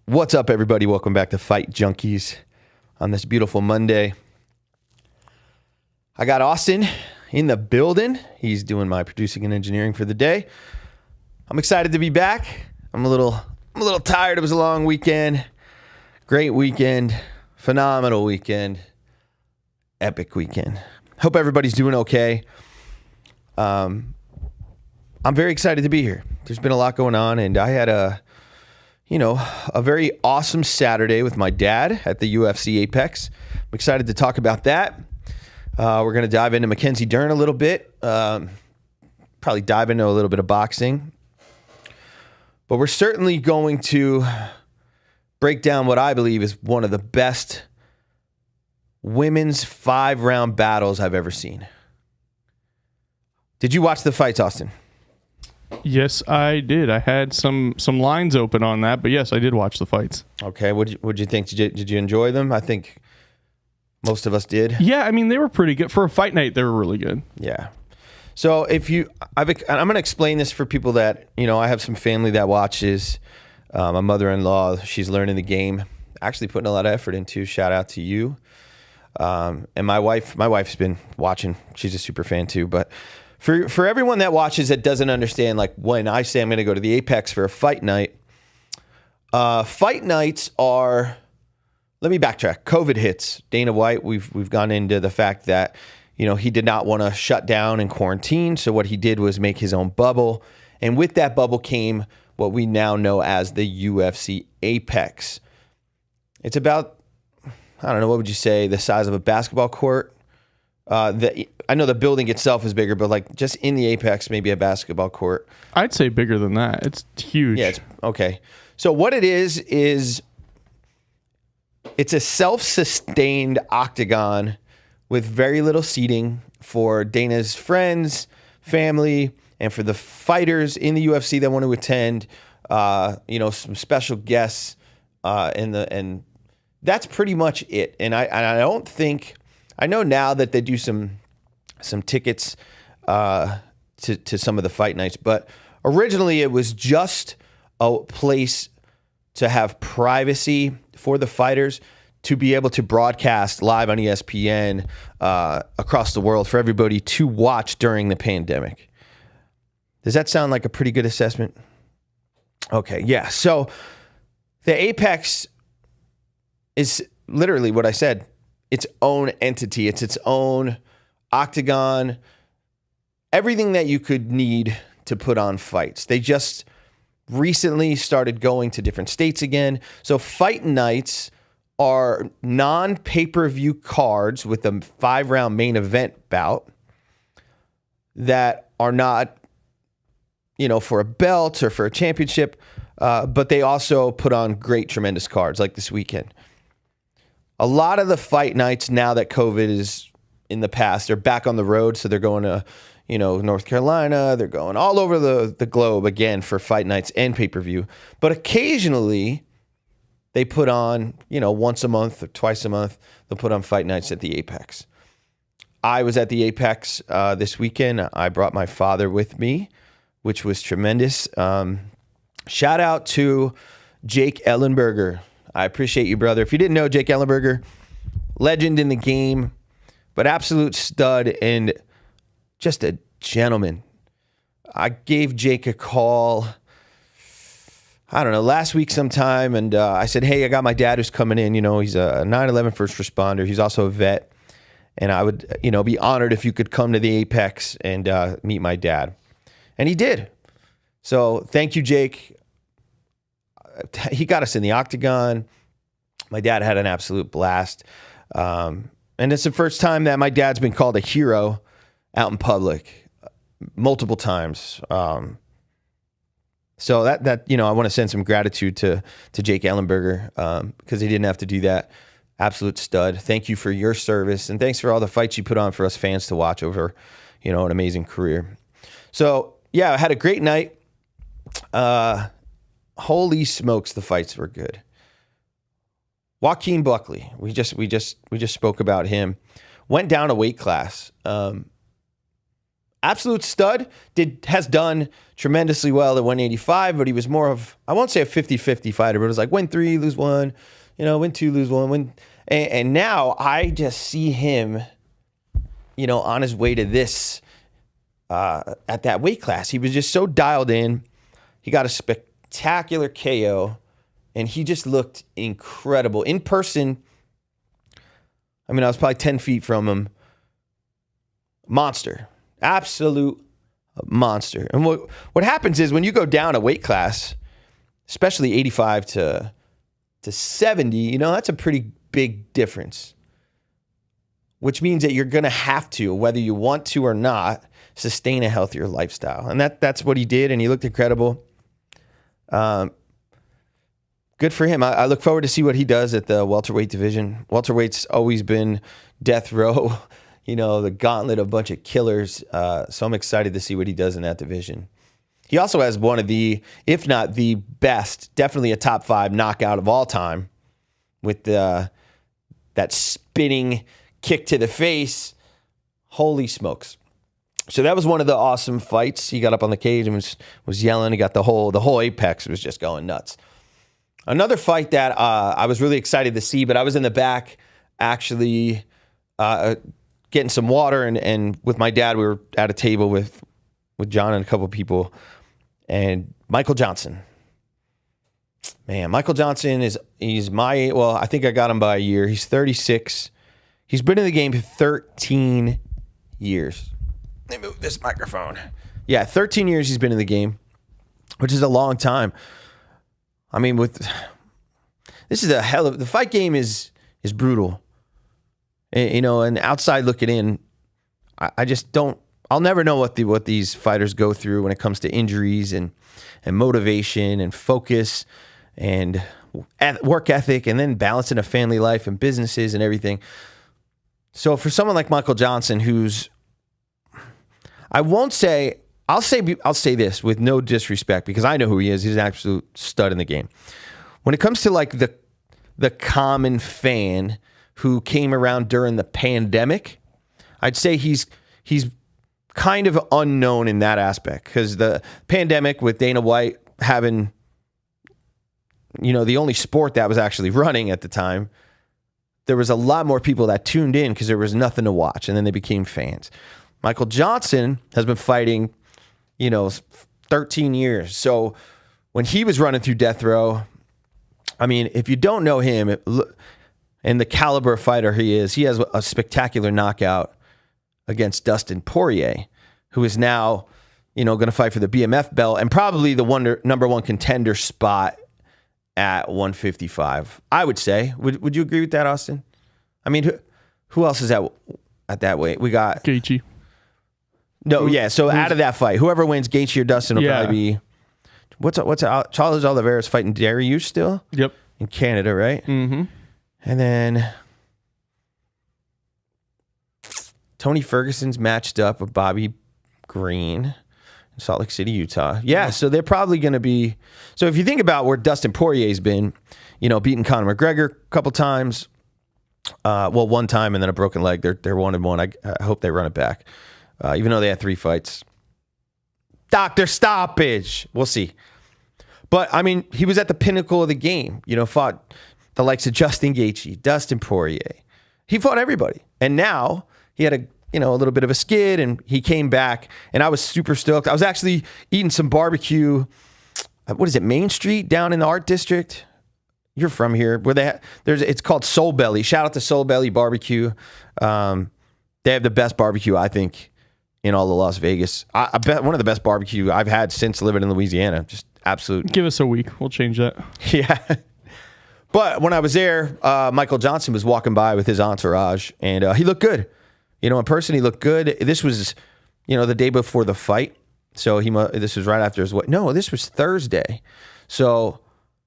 What's up, everybody? Welcome back to Fight Junkeez on this beautiful Monday. I got Austin in the building. He's doing my producing and engineering for the day. I'm excited to be back. I'm a little tired. It was a long weekend. Great weekend. Phenomenal weekend. Epic weekend. Hope everybody's doing okay. I'm very excited to be here. There's been a lot going on, and I had a very awesome Saturday with my dad at the UFC Apex. I'm excited to talk about that. We're going to dive into Junkeez Dern a little bit. Probably dive into a little bit of boxing. But we're certainly going to break down what I believe is one of the best women's 5-round battles I've ever seen. Did you watch the fights, Austin? Yes, I did. I had some lines open on that, but yes, I did watch the fights. Okay, what'd you think? Did you enjoy them? I think most of us did. Yeah, I mean, they were pretty good. For a fight night, they were really good. Yeah. So I'm going to explain this for people that, I have some family that watches. My mother-in-law, she's learning the game, actually putting a lot of effort into. Shout out to you. And my wife's been watching. She's a super fan too, but For everyone that watches that doesn't understand, like when I say I'm going to go to the Apex for a fight night, fight nights are, let me backtrack. COVID hits. Dana White, we've gone into the fact that, he did not want to shut down and quarantine. So what he did was make his own bubble. And with that bubble came what we now know as the UFC Apex. It's about, I don't know, what would you say, the size of a basketball court? I know the building itself is bigger, but like just in the Apex, maybe a basketball court. I'd say bigger than that. It's huge. Yeah, it's okay. So what it is it's a self-sustained octagon with very little seating for Dana's friends, family, and for the fighters in the UFC that want to attend. Some special guests, and that's pretty much it. And I don't think. I know now that they do some tickets to some of the fight nights, but originally it was just a place to have privacy for the fighters to be able to broadcast live on ESPN across the world for everybody to watch during the pandemic. Does that sound like a pretty good assessment? Okay, yeah. So the Apex is literally what I said. Its own entity. It's its own octagon. Everything that you could need to put on fights. They just recently started going to different states again. So fight nights are non-pay-per-view cards with a 5-round main event bout that are not, for a belt or for a championship, but they also put on great, tremendous cards like this weekend. A lot of the fight nights now that COVID is in the past, they're back on the road. So they're going to, North Carolina. They're going all over the globe again for fight nights and pay-per-view. But occasionally they put on, once a month or twice a month, they'll put on fight nights at the Apex. I was at the Apex this weekend. I brought my father with me, which was tremendous. Shout out to Jake Ellenberger. I appreciate you, brother. If you didn't know, Jake Ellenberger, legend in the game, but absolute stud and just a gentleman. I gave Jake a call, I don't know, last week sometime, and I said, hey, I got my dad who's coming in. He's a 9/11 first responder. He's also a vet, and I would, be honored if you could come to the Apex and meet my dad. And he did. So thank you, Jake. He got us in the octagon. My dad had an absolute blast. And it's the first time that my dad's been called a hero out in public multiple times. So that I want to send some gratitude to Jake Ellenberger because he didn't have to do that. Absolute stud. Thank you for your service. And thanks for all the fights you put on for us fans to watch over, an amazing career. So, yeah, I had a great night. Holy smokes, the fights were good. Joaquin Buckley, we just spoke about him. Went down a weight class. absolute stud, has done tremendously well at 185, but he was more of, I won't say a 50-50 fighter, but it was like win 3, lose 1, win 2, lose 1, and now I just see him, on his way to this at that weight class. He was just so dialed in. He got a spectacular KO, and he just looked incredible. In person, I was probably 10 feet from him. Monster. Absolute monster. And what happens is when you go down a weight class, especially 85 to 70, that's a pretty big difference. Which means that you're going to have to, whether you want to or not, sustain a healthier lifestyle. And that's what he did, and he looked incredible. Good for him. I look forward to see what he does at the welterweight division. Welterweight's always been death row, the gauntlet of a bunch of killers. So I'm excited to see what he does in that division. He also has one of the, if not the best, definitely a top 5 knockout of all time with that spinning kick to the face. Holy smokes. So that was one of the awesome fights. He got up on the cage and was yelling. He got the whole apex was just going nuts. Another fight that I was really excited to see, but I was in the back actually getting some water, and with my dad, we were at a table with John and a couple of people, and Michael Johnson. Man, Michael Johnson he's my, well, I think I got him by a year. He's 36. He's been in the game 13 years. Let me move this microphone. Yeah, 13 years he's been in the game, which is a long time. This is the fight game is brutal. And outside looking in, I just don't, I'll never know what these fighters go through when it comes to injuries and motivation and focus and work ethic, and then balancing a family life and businesses and everything. So for someone like Michael Johnson, who's, I'll say this with no disrespect, because I know who he is. He's an absolute stud in the game. When it comes to like the common fan who came around during the pandemic, I'd say he's kind of unknown in that aspect, because the pandemic with Dana White having, the only sport that was actually running at the time, there was a lot more people that tuned in because there was nothing to watch, and then they became fans. Michael Johnson has been fighting, 13 years. So when he was running through death row, if you don't know him and the caliber of fighter he is, he has a spectacular knockout against Dustin Poirier, who is now, going to fight for the BMF belt and probably the number one contender spot at 155. I would say. Would you agree with that, Austin? Who else is at that weight? We got Gaethje. No, yeah. So out of that fight, whoever wins, Gaethje or Dustin will probably be. What's Charles Oliveira's fighting Dariush still? Yep. In Canada, right? Mm-hmm. And then Tony Ferguson's matched up with Bobby Green in Salt Lake City, Utah. Yeah, so they're probably going to be. So if you think about where Dustin Poirier's been, beating Conor McGregor a couple times, one time and then a broken leg. They're 1-1. I hope they run it back. Even though they had 3 fights. Doctor stoppage. We'll see. But, he was at the pinnacle of the game. Fought the likes of Justin Gaethje, Dustin Poirier. He fought everybody. And now he had a little bit of a skid, and he came back, and I was super stoked. I was actually eating some barbecue. What is it, Main Street down in the Art District? You're from here. Where it's called Soul Belly. Shout out to Soul Belly Barbecue. They have the best barbecue, I think, in all of Las Vegas. I bet one of the best barbecue I've had since living in Louisiana. Just absolute. Give us a week. We'll change that. Yeah. But when I was there, Michael Johnson was walking by with his entourage, and he looked good. In person, he looked good. This was, the day before the fight. So this was right after his weight. No, this was Thursday. So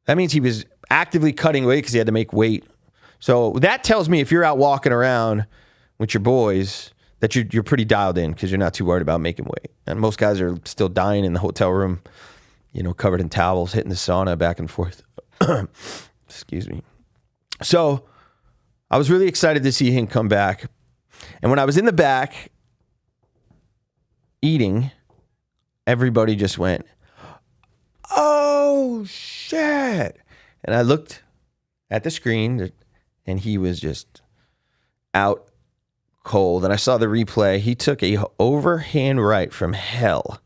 that means he was actively cutting weight because he had to make weight. So that tells me if you're out walking around with your boys, that you're pretty dialed in because you're not too worried about making weight. And most guys are still dying in the hotel room, covered in towels, hitting the sauna back and forth. Excuse me. So I was really excited to see him come back. And when I was in the back, eating, everybody just went, "Oh, shit." And I looked at the screen, and he was just out cold. And I saw the replay. He took a overhand right from hell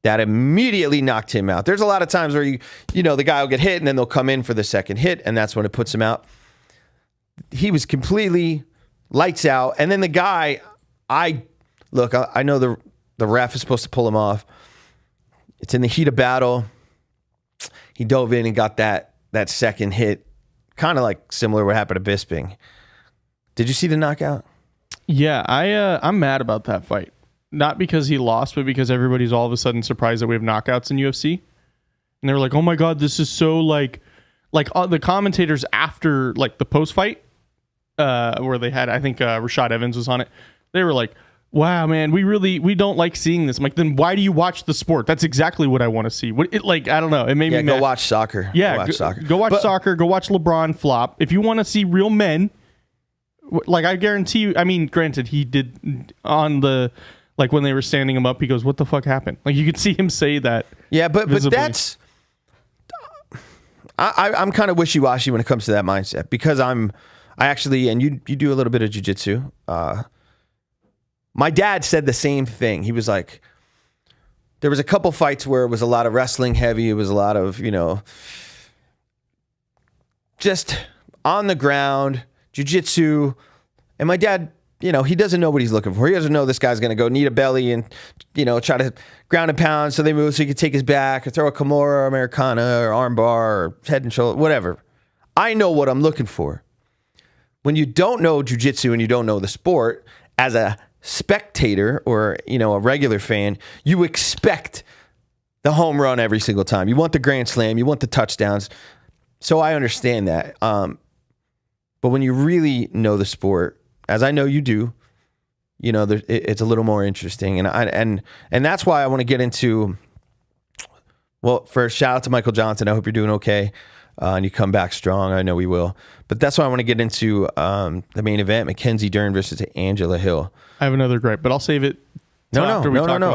that immediately knocked him out. There's a lot of times where the guy will get hit and then they'll come in for the second hit, and that's when it puts him out. He was completely lights out. And then the guy, I know the ref is supposed to pull him off. It's in the heat of battle. He dove in and got that second hit, kind of like similar to what happened to Bisping. Did you see the knockout? Yeah, I'm mad about that fight. Not because he lost, but because everybody's all of a sudden surprised that we have knockouts in UFC. And they were like, "Oh my God, this is so like the commentators after like the post fight, where they had, I think Rashad Evans was on it. They were like, "Wow, man, we don't like seeing this." I'm like, then why do you watch the sport? That's exactly what I want to see. I don't know. It made me mad. Go watch soccer. Yeah, go watch soccer. Go watch LeBron flop. If you want to see real men, like I guarantee you. I mean, granted, he did on the. Like when they were standing him up, he goes, "What the fuck happened?" Like you could see him say that. Yeah, but that's. I'm kind of wishy-washy when it comes to that mindset, because I actually, and you do a little bit of jiu-jitsu. My dad said the same thing. He was like, there was a couple fights where it was a lot of wrestling heavy. It was a lot of, just on the ground, jiu-jitsu. And my dad, he doesn't know what he's looking for. He doesn't know this guy's going to go knee to belly and, try to ground and pound so they move so he can take his back or throw a Kimura or Americana or armbar or head and shoulder, whatever. I know what I'm looking for. When you don't know jiu-jitsu and you don't know the sport, as a spectator or, a regular fan, you expect the home run every single time. You want the grand slam. You want the touchdowns. So I understand that. But when you really know the sport, as I know you do, it's a little more interesting, and that's why I want to get into. Well, first, shout out to Michael Johnson. I hope you're doing okay, and you come back strong. I know we will, but that's why I want to get into the main event: Mackenzie Dern versus Angela Hill. I have another gripe, but I'll save it. No.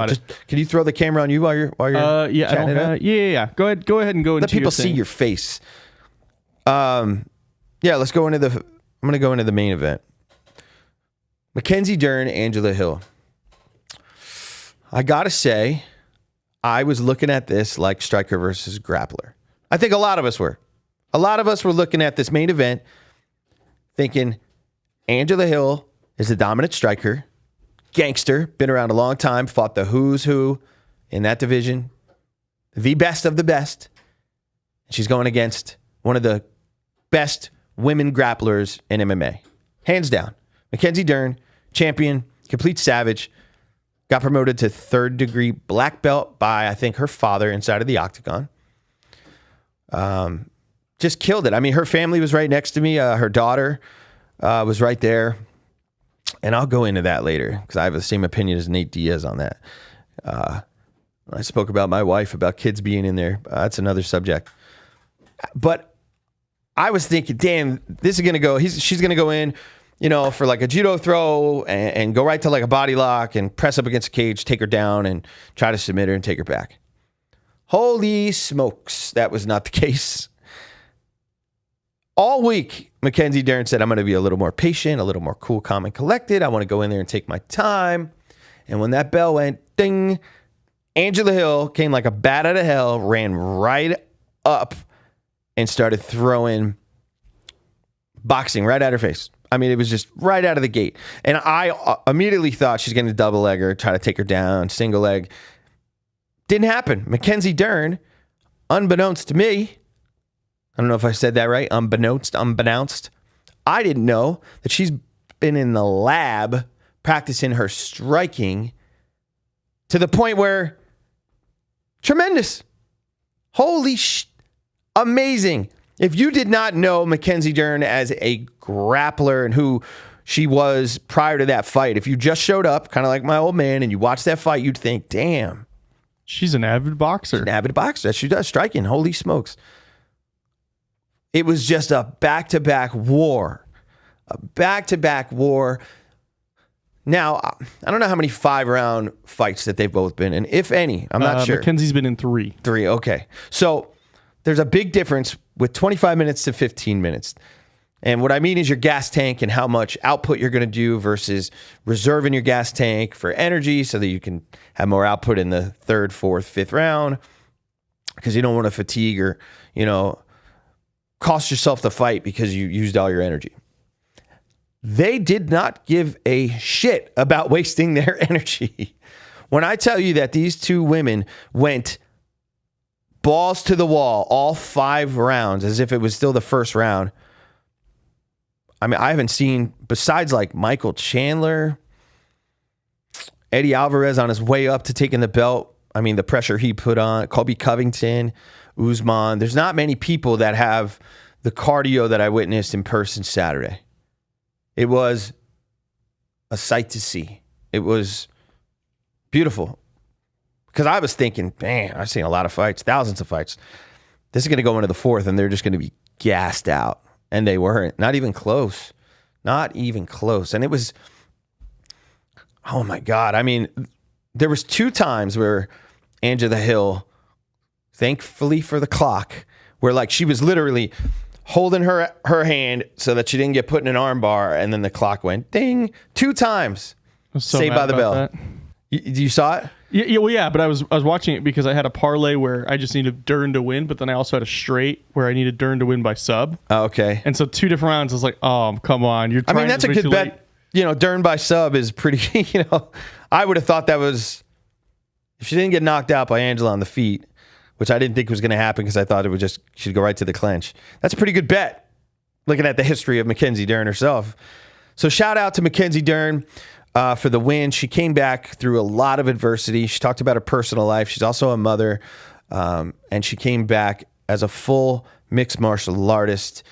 Just, can you throw the camera on you while you're yeah, I don't, yeah. Go ahead and go into. Let people see your face. Yeah, let's go into I'm going to go into the main event. Mackenzie Dern, Angela Hill. I got to say, I was looking at this like striker versus grappler. I think a lot of us were. A lot of us were looking at this main event thinking Angela Hill is the dominant striker, gangster, been around a long time, fought the who's who in that division, the best of the best. She's going against one of the best women grapplers in MMA. Hands down. Mackenzie Dern, champion, complete savage, got promoted to third degree black belt by, I think, her father inside of the octagon. Just killed it. I mean, her family was right next to me. Her daughter was right there. And I'll go into that later because I have the same opinion as Nate Diaz on that. I spoke about my wife, about kids being in there. That's another subject. But I was thinking, damn, this is going to go, she's going to go in, for like a judo throw and go right to like a body lock and press up against the cage, take her down and try to submit her and take her back. Holy smokes, that was not the case. All week, Mackenzie Dern said, I'm going to be a little more patient, a little more cool, calm, and collected. I want to go in there and take my time. And when that bell went ding, Angela Hill came like a bat out of hell, ran right up and started throwing boxing right at her face. I mean, it was just right out of the gate. And I immediately thought she's going to double leg her, try to take her down, single leg. Didn't happen. Mackenzie Dern, unbeknownst to me, I don't know if I said that right, unbeknownst, I didn't know that she's been in the lab practicing her striking to the point where, tremendous. Holy amazing. If you did not know Mackenzie Dern as a grappler and who she was prior to that fight, if you just showed up, kind of like my old man, and you watched that fight, you'd think, damn. She's an avid boxer. She's an avid boxer. She does striking. Holy smokes. It was just a back-to-back war. A back-to-back war. Now, I don't know how many 5-round fights that they've both been in, if any. I'm not sure. Mackenzie's been in 3. 3, okay. So there's a big difference with 25 minutes to 15 minutes. And what I mean is your gas tank and how much output you're going to do versus reserving your gas tank for energy so that you can have more output in the 3rd, 4th, 5th round, because you don't want to fatigue or, cost yourself the fight because you used all your energy. They did not give a shit about wasting their energy. When I tell you that these two women went balls to the wall all 5 rounds as if it was still the first round. I mean, I haven't seen, besides like Michael Chandler, Eddie Alvarez on his way up to taking the belt. I mean, the pressure he put on, Colby Covington, Usman. There's not many people that have the cardio that I witnessed in person Saturday. It was a sight to see. It was beautiful. Because I was thinking, man, I've seen a lot of fights, thousands of fights. This is going to go into the 4th, and they're just going to be gassed out. And they weren't. Not even close. Not even close. And it was, oh my God. I mean, there was 2 times where Angela Hill, thankfully for the clock, where like she was literally holding her hand so that she didn't get put in an arm bar, and then the clock went ding 2 times. Saved by the bell. You saw it? Yeah, but I was watching it because I had a parlay where I just needed Dern to win, but then I also had a straight where I needed Dern to win by sub. Oh, okay. And so 2 different rounds, I was like, oh, come on. You're trying that's a good bet. Dern by sub is pretty, I would have thought that was, if she didn't get knocked out by Angela on the feet, which I didn't think was going to happen because I thought it would just, she'd go right to the clinch. That's a pretty good bet, looking at the history of Mackenzie Dern herself. So shout out to Mackenzie Dern for the win. She came back through a lot of adversity. She talked about her personal life. She's also a mother, and she came back as a full mixed martial artist,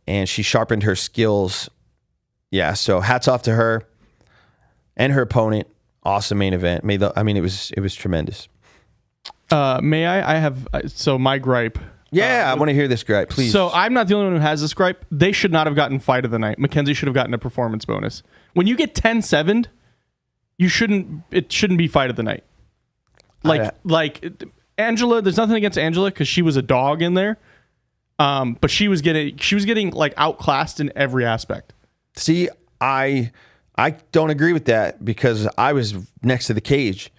and she sharpened her skills. Yeah, so hats off to her and her opponent. Awesome main event. It was tremendous. May I have my gripe. Yeah, I want to hear this gripe, please. So I'm not the only one who has this gripe. They should not have gotten fight of the night. Mackenzie should have gotten a performance bonus. When you get 10-7'd, it shouldn't be fight of the night. Like Angela, there's nothing against Angela because she was a dog in there. But she was getting like outclassed in every aspect. See, I don't agree with that because I was next to the cage.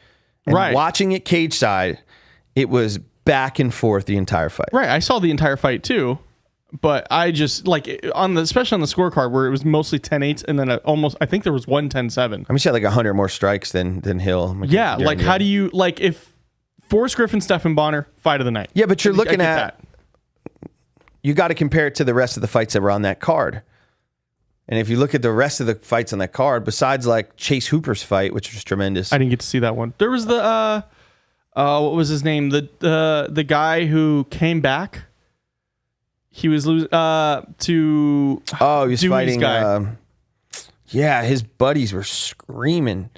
And watching it cage side, it was back and forth the entire fight. Right. I saw the entire fight too, but I just especially on the scorecard where it was mostly 10-8 and then I think there was 10-7. I mean, she had like 100 more strikes than Hill. Yeah. Like how do you, if Forrest Griffin, Stephan Bonner, fight of the night. Yeah, but you're looking at, you got to compare it to the rest of the fights that were on that card. And if you look at the rest of the fights on that card, besides like Chase Hooper's fight, which was tremendous. I didn't get to see that one. There was the what was his name? The guy who came back. He was losing to he was fighting guy. His buddies were screaming.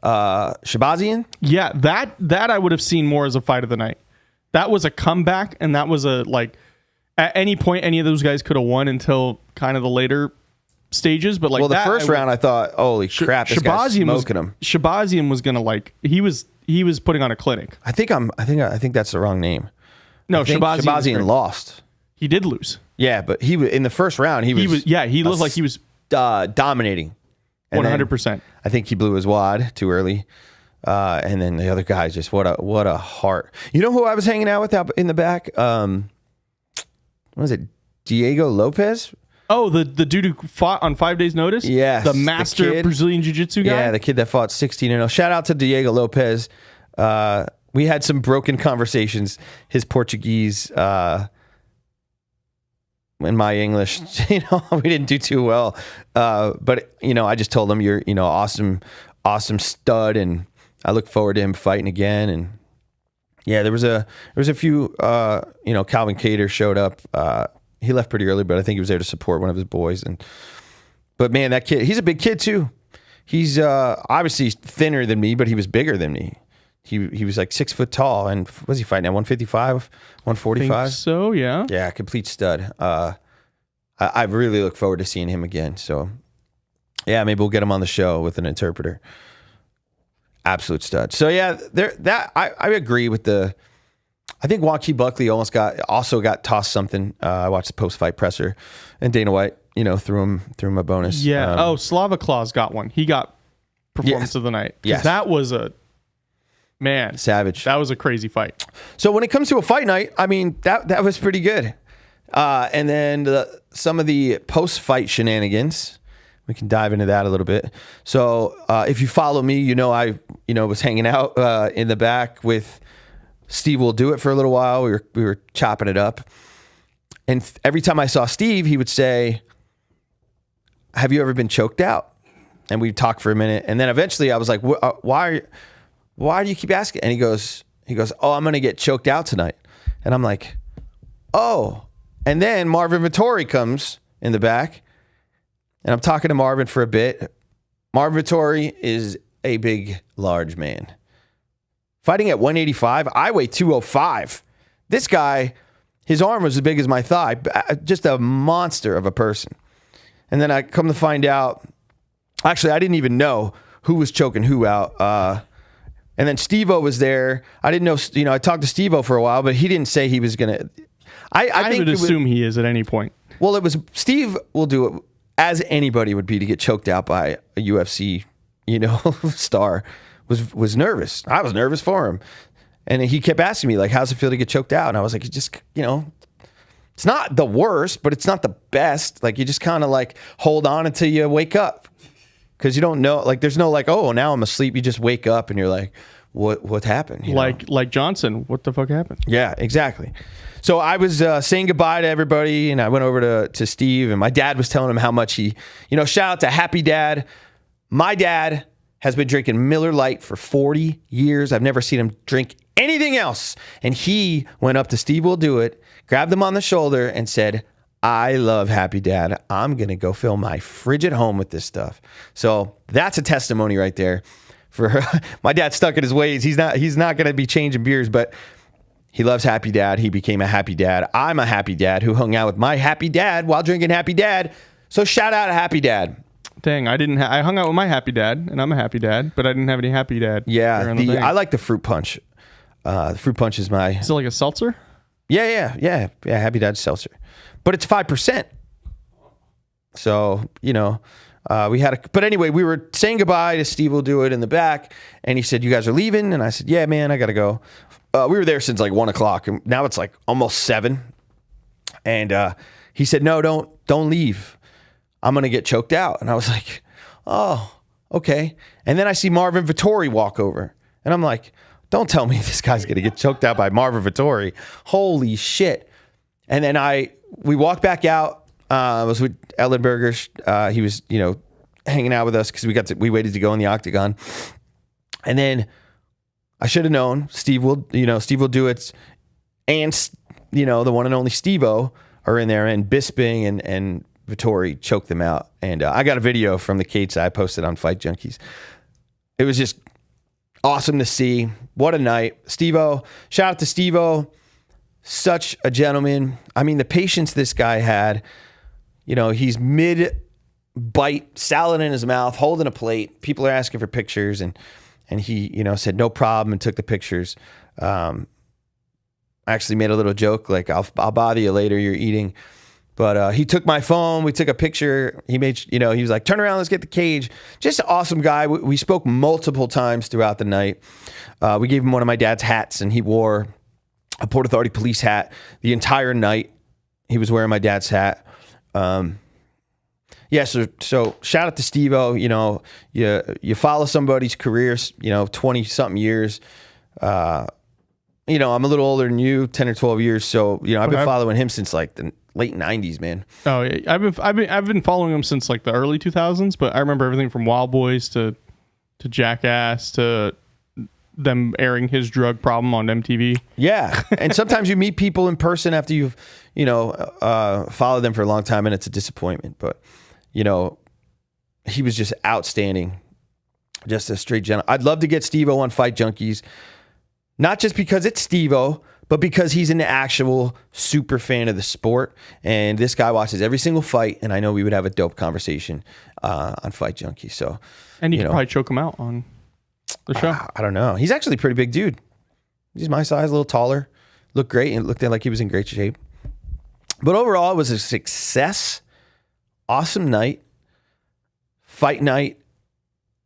Shabazian? Yeah, that I would have seen more as a fight of the night. That was a comeback, and that was at any point any of those guys could have won until kind of the later stages, but the first round I thought, holy crap, this guy's smoking him. Shabazian was gonna he was putting on a clinic. I think that's the wrong name. No, Shabazian lost. He did lose. Yeah, but he was in the first round. He looked like he was dominating. 100%. I think he blew his wad too early. And then the other guy just what a heart. You know who I was hanging out with out in the back? What was it? Diego Lopez? Oh, the dude who fought on 5 days' notice? Yes. The master Brazilian Jiu-Jitsu guy? Yeah, the kid that fought 16-0. Shout out to Diego Lopez. We had some broken conversations. His Portuguese and my English, we didn't do too well. But, I just told him you're, awesome stud, and I look forward to him fighting again. And yeah, there was a few, Calvin Cater showed up. He left pretty early, but I think he was there to support one of his boys. But man, that kid, he's a big kid too. He's obviously thinner than me, but he was bigger than me. He was like 6 foot tall, and what was he fighting at 155, 145? So yeah. Yeah, complete stud. I really look forward to seeing him again. So Yeah, maybe we'll get him on the show with an interpreter. Absolute stud. So yeah, I agree with the. I think Joaquin Buckley also got tossed something. I watched the post-fight presser, and Dana White, threw him a bonus. Yeah. Slava Claus got one. He got performance of the night. Yes. That was savage. That was a crazy fight. So when it comes to a fight night, I mean that was pretty good. And then some of the post-fight shenanigans. We can dive into that a little bit. So if you follow me, I was hanging out in the back with Steve Will Do It for a little while. We were chopping it up. And every time I saw Steve, he would say, "Have you ever been choked out?" And we'd talk for a minute. And then eventually I was like, why do you keep asking? And he goes, "Oh, I'm going to get choked out tonight." And I'm like, "Oh." And then Marvin Vettori comes in the back. And I'm talking to Marvin for a bit. Marvin Vettori is a big, large man. Fighting at 185, I weigh 205. This guy, his arm was as big as my thigh. Just a monster of a person. And then I come to find out, actually, I didn't even know who was choking who out. And then Steve-O was there. I didn't know, I talked to Steve-O for a while, but he didn't say he was going to. I would assume he is at any point. Well, it was Steve Will Do It, as anybody would be, to get choked out by a UFC, star. Was nervous. I was nervous for him. And he kept asking me, like, how's it feel to get choked out? And I was like, it's not the worst, but it's not the best. Like, you just kind of like hold on until you wake up. Because you don't know, like, there's no like, oh, now I'm asleep. You just wake up and you're like, what happened? Like Johnson, what the fuck happened? Yeah, exactly. So I was saying goodbye to everybody, and I went over to Steve, and my dad was telling him how much he, shout out to Happy Dad. My dad has been drinking Miller Lite for 40 years. I've never seen him drink anything else. And he went up to Steve Will Do It, grabbed him on the shoulder, and said, "I love Happy Dad. I'm going to go fill my fridge at home with this stuff." So that's a testimony right there. For my dad's stuck in his ways. He's not going to be changing beers, but he loves Happy Dad. He became a Happy Dad. I'm a Happy Dad who hung out with my Happy Dad while drinking Happy Dad. So shout out to Happy Dad. Dang, I hung out with my Happy Dad, and I'm a Happy Dad, but I didn't have any Happy Dad. Yeah, I like the Fruit Punch. The Fruit Punch is my... Is it like a seltzer? Yeah, Happy Dad seltzer. But it's 5%. So, we had but anyway, we were saying goodbye to Steve Will Do It in the back, and he said, "You guys are leaving?" And I said, "Yeah, man, I got to go." We were there since like 1 o'clock, and now it's like almost 7. And he said, "No, don't leave. I'm going to get choked out." And I was like, "Oh, okay." And then I see Marvin Vettori walk over, and I'm like, don't tell me this guy's going to get choked out by Marvin Vettori. Holy shit. And then we walked back out. I was with Ellenberger. He was, hanging out with us because we waited to go in the octagon. And then I should have known Steve Will Do It, and the one and only Steve-O are in there, and Bisping and Vettori choked them out. And I got a video from the cage that I posted on Fight Junkeez. It was just awesome to see. What a night. Steve-O, shout out to Steve-O. Such a gentleman. I mean, the patience this guy had. He's mid-bite, salad in his mouth, holding a plate. People are asking for pictures, and he, said no problem and took the pictures. I actually made a little joke, like, I'll bother you later, you're eating. But he took my phone. We took a picture. He made, he was like, "Turn around, let's get the cage." Just an awesome guy. We spoke multiple times throughout the night. We gave him one of my dad's hats, and he wore a Port Authority police hat the entire night. He was wearing my dad's hat. So shout out to Steve-O. You follow somebody's careers, 20-something years. I'm a little older than you, 10 or 12 years. So, I've been following him since like the late 90s, man. Oh, yeah. I've been following him since like the early 2000s, but I remember everything from Wild Boys to Jackass to them airing his drug problem on MTV. Yeah. And sometimes you meet people in person after you've, followed them for a long time, and it's a disappointment. But, he was just outstanding. Just a straight gentleman. I'd love to get Steve-O on Fight Junkeez. Not just because it's Steve-O, but because he's an actual super fan of the sport. And this guy watches every single fight, and I know we would have a dope conversation on Fight Junkeez. So, and you could probably choke him out on the show. I don't know. He's actually a pretty big dude. He's my size, a little taller. Looked great, and looked like he was in great shape. But overall, it was a success. Awesome night. Fight night.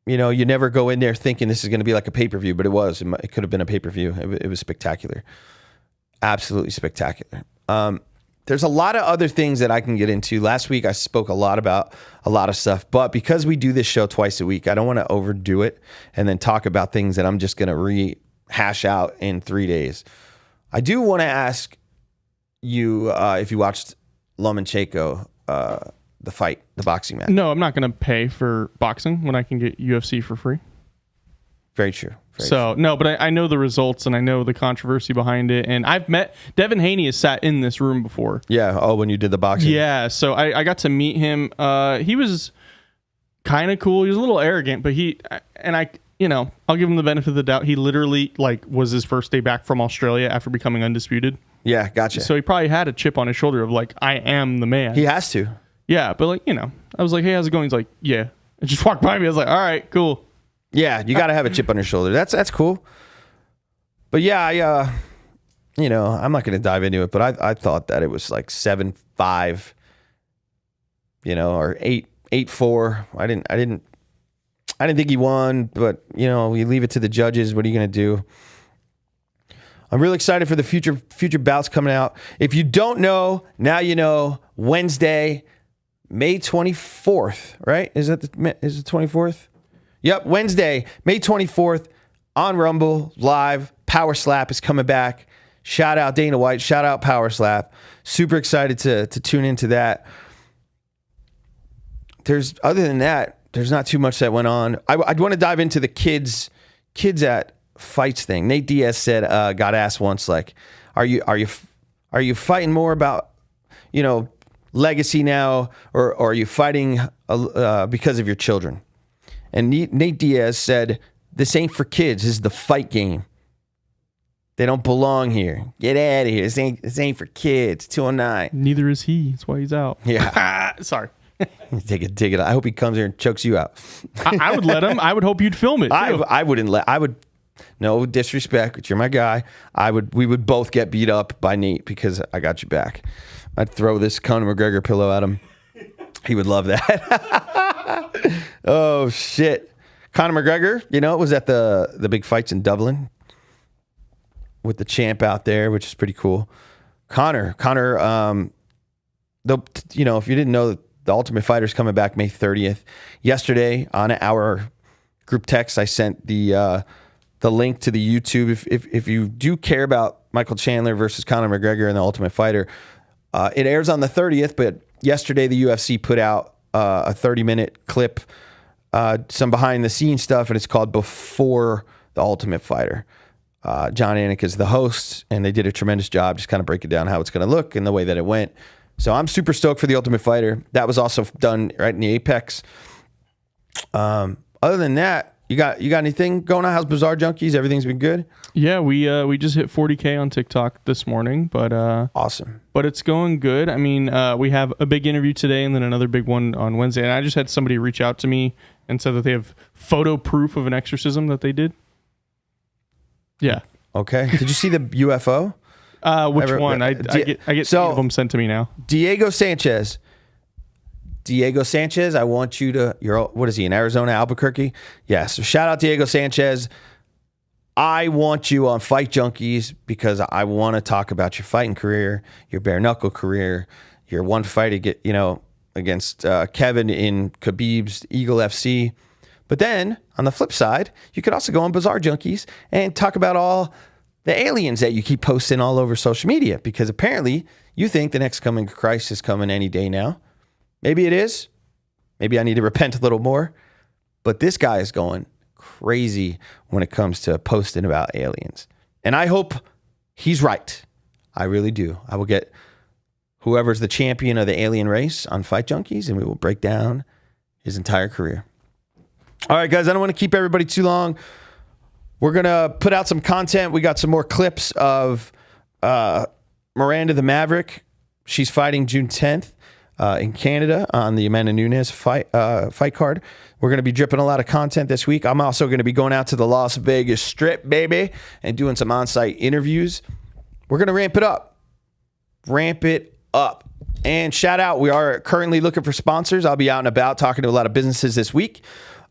You know, you never go in there thinking this is going to be like a pay-per-view, but it was. It could have been a pay-per-view. It was spectacular. Absolutely spectacular. There's a lot of other things that I can get into. Last week, I spoke a lot about a lot of stuff, but because we do this show twice a week, I don't want to overdo it and then talk about things that I'm just going to rehash out in 3 days. I do want to ask you if you watched Lomachenko, the fight, the boxing match. No, I'm not going to pay for boxing when I can get UFC for free. Very true. No, but I know the results and I know the controversy behind it. And I've met Devin Haney has sat in this room before. Yeah. Oh, when you did the boxing. Yeah. So I got to meet him. He was kind of cool. He was a little arrogant, but I'll give him the benefit of the doubt. He literally was his first day back from Australia after becoming undisputed. Yeah. Gotcha. So he probably had a chip on his shoulder of I am the man. He has to. Yeah, but I was like, hey, how's it going? He's like, yeah. And just walked by me. I was like, all right, cool. Yeah, you got to have a chip on your shoulder. That's cool. But yeah, I'm not going to dive into it, but I thought that it was 7-5, or 8-4. I didn't think he won, but we leave it to the judges. What are you going to do? I'm really excited for the future bouts coming out. If you don't know, now you know. Wednesday, May 24th, right? Is it 24th? Yep, Wednesday, May 24th on Rumble Live. Power Slap is coming back. Shout out Dana White. Shout out Power Slap. Super excited to tune into that. Other than that, there's not too much that went on. I'd want to dive into the kids at fights thing. Nate Diaz said, got asked once, are you fighting more about, legacy now, or are you fighting because of your children? And Nate Diaz said, this ain't for kids. This is the fight game. They don't belong here. Get out of here. This ain't for kids. 209. Neither is he. That's why he's out. Yeah. Sorry. Take it. I hope he comes here and chokes you out. I would let him. I would hope you'd film it, too. I would. No disrespect, but you're my guy. We would both get beat up by Nate because I got you back. I'd throw this Conor McGregor pillow at him. He would love that. Oh, shit. Conor McGregor, it was at the big fights in Dublin with the champ out there, which is pretty cool. Conor, if you didn't know, the Ultimate Fighter's coming back May 30th. Yesterday on our group text, I sent the link to the YouTube. If you do care about Michael Chandler versus Conor McGregor and the Ultimate Fighter, it airs on the 30th, but yesterday the UFC put out a 30-minute clip, some behind-the-scenes stuff, and it's called Before the Ultimate Fighter. John Anik is the host, and they did a tremendous job just kind of breaking down how it's going to look and the way that it went. So I'm super stoked for the Ultimate Fighter. That was also done right in the Apex. Other than that, you got anything going on? How's Bizarre Junkeez? Everything's been good? Yeah, we just hit 40K on TikTok this morning, but awesome. But it's going good. I mean, we have a big interview today and then another big one on Wednesday. And I just had somebody reach out to me and said that they have photo proof of an exorcism that they did. Yeah. Okay. Did you see the UFO? Which one? I get some of them sent to me now. Diego Sanchez, I want you to, what is he, in Arizona, Albuquerque? Yeah, so shout out Diego Sanchez. I want you on Fight Junkeez because I want to talk about your fighting career, your bare knuckle career, your one fight against Kevin in Khabib's Eagle FC. But then, on the flip side, you could also go on Bizarre Junkeez and talk about all the aliens that you keep posting all over social media, because apparently you think the next coming of Christ is coming any day now. Maybe it is. Maybe I need to repent a little more. But this guy is going crazy when it comes to posting about aliens. And I hope he's right. I really do. I will get whoever's the champion of the alien race on Fight Junkeez, and we will break down his entire career. All right, guys, I don't want to keep everybody too long. We're going to put out some content. We got some more clips of Miranda the Maverick, she's fighting June 10th in Canada on the Amanda Nunes fight card. We're going to be dripping a lot of content this week. I'm also going to be going out to the Las Vegas Strip, baby, and doing some on-site interviews. We're going to ramp it up. Ramp it up. And shout out, we are currently looking for sponsors. I'll be out and about talking to a lot of businesses this week.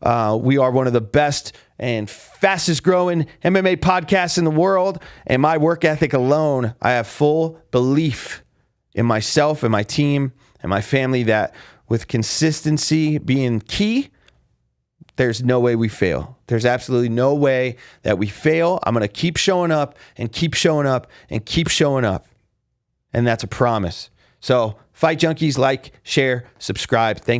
We are one of the best and fastest growing MMA podcasts in the world. And my work ethic alone, I have full belief in myself and my team and my family that with consistency being key, there's no way we fail. There's absolutely no way that we fail. I'm going to keep showing up and keep showing up and keep showing up. And that's a promise. So, Fight Junkeez, like, share, subscribe. Thank